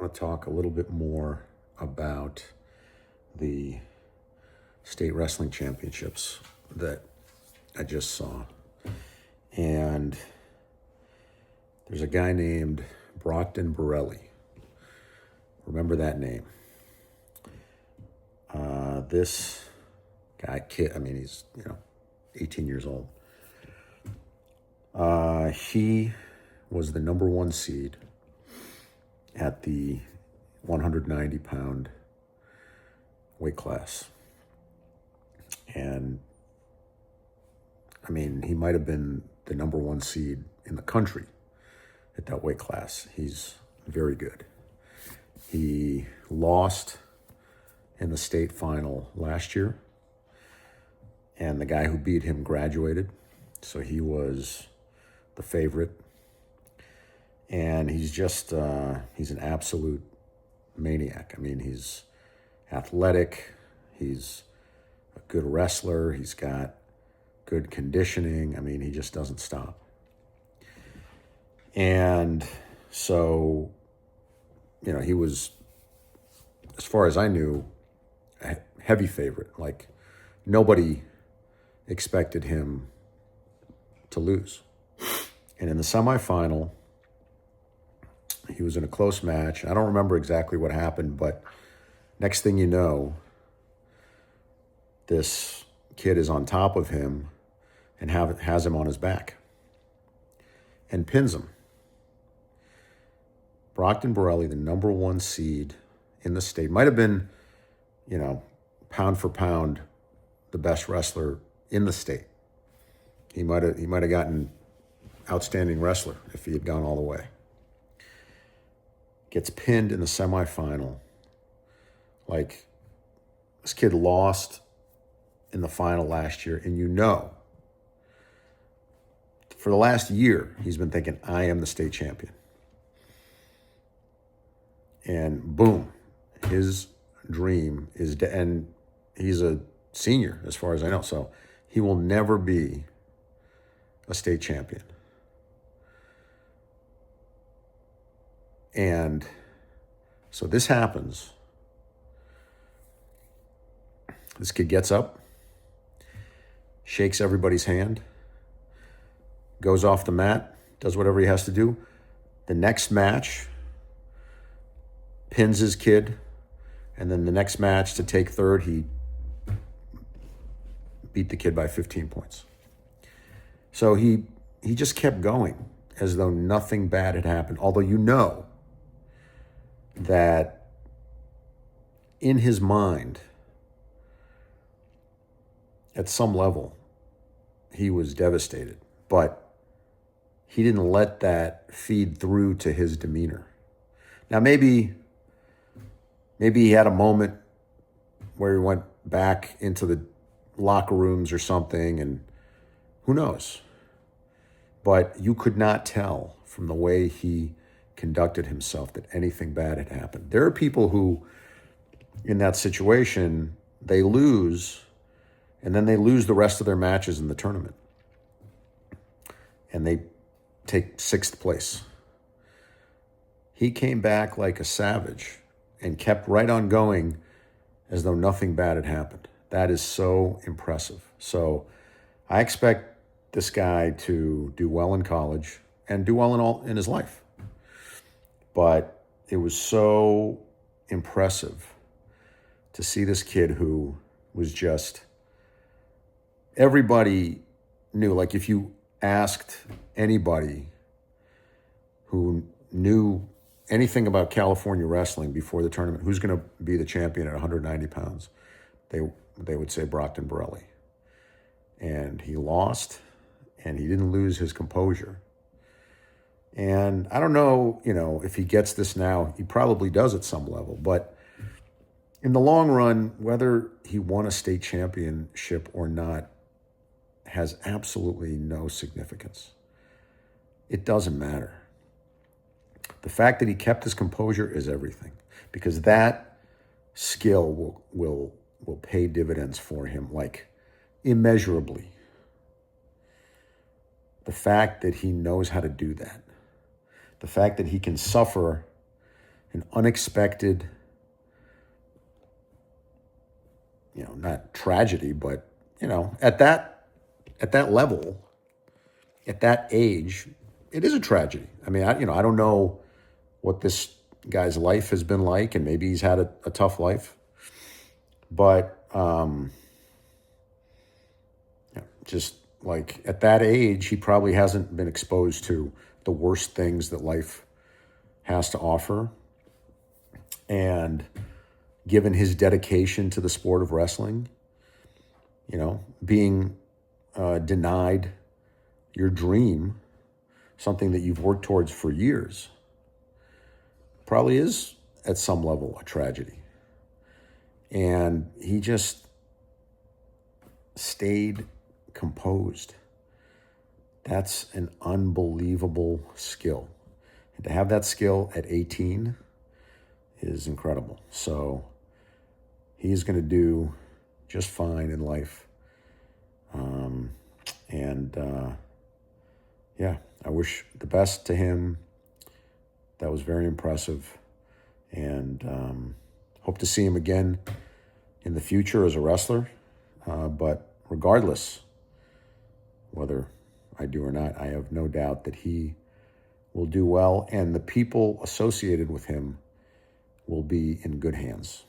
I want to talk a little bit more about the state wrestling championships that I just saw. And there's a guy named Brockton Borrelli. Remember that name. This guy, he's, 18 years old. He was the number one seed at the 190-pound weight class. And, he might have been the number one seed in the country at that weight class. He's very good. He lost in the state final last year, and the guy who beat him graduated, so he was the favorite. And he's just, he's an absolute maniac. He's athletic, he's a good wrestler, he's got good conditioning. He just doesn't stop. And so, he was, as far as I knew, a heavy favorite. Like, nobody expected him to lose. And in the semifinal, he was in a close match. I don't remember exactly what happened, but next thing you know, this kid is on top of him and has him on his back and pins him. Brockton Borrelli, the number one seed in the state, might have been, pound for pound, the best wrestler in the state. He might have gotten outstanding wrestler if he had gone all the way. Gets pinned in the semifinal. Like, this kid lost in the final last year, and for the last year, he's been thinking, I am the state champion. And boom, his dream is dead. And he's a senior, as far as I know, so he will never be a state champion. And so this happens. This kid gets up, shakes everybody's hand, goes off the mat, does whatever he has to do. The next match, pins his kid, and then the next match to take third, he beat the kid by 15 points. So he just kept going as though nothing bad had happened. Although that in his mind, at some level, he was devastated. But he didn't let that feed through to his demeanor. Now, maybe he had a moment where he went back into the locker rooms or something, and who knows? But you could not tell from the way he conducted himself that anything bad had happened. There are people who, in that situation, they lose, and then they lose the rest of their matches in the tournament. And they take 6th place. He came back like a savage and kept right on going as though nothing bad had happened. That is so impressive. So I expect this guy to do well in college and do well in his life. But it was so impressive to see this kid who was just, everybody knew, like if you asked anybody who knew anything about California wrestling before the tournament, who's going to be the champion at 190 pounds, they would say Brockton Borrelli. And he lost, and he didn't lose his composure. And I don't know, if he gets this now, he probably does at some level. But in the long run, whether he won a state championship or not has absolutely no significance. It doesn't matter. The fact that he kept his composure is everything, because that skill will pay dividends for him, like immeasurably. The fact that he knows how to do that, the fact that he can suffer an unexpected, not tragedy, but, at that level, at that age, it is a tragedy. I mean, I don't know what this guy's life has been like, and maybe he's had a tough life, but just like at that age, he probably hasn't been exposed to the worst things that life has to offer. And given his dedication to the sport of wrestling, being denied your dream, something that you've worked towards for years, probably is at some level a tragedy. And he just stayed composed. That's an unbelievable skill. And to have that skill at 18 is incredible. So he's going to do just fine in life. Yeah, I wish the best to him. That was very impressive. And hope to see him again in the future as a wrestler. But regardless, whether I do or not, I have no doubt that he will do well, and the people associated with him will be in good hands.